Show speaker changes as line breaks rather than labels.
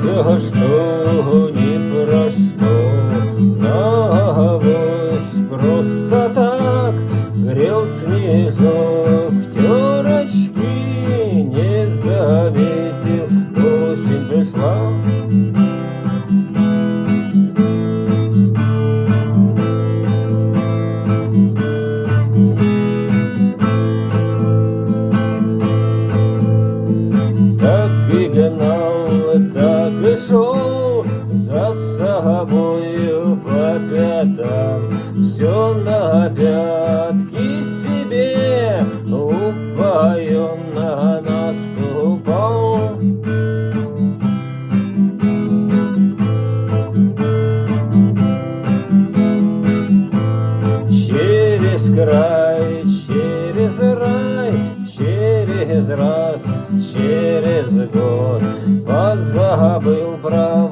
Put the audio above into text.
за что ни про что, но авось просто так грел снежок терочки, не заметил, осень пришла. Так и шел за собою по пятам, все на пятки себе упоенно наступал. Через край, через рай, через раз, через год позабыл про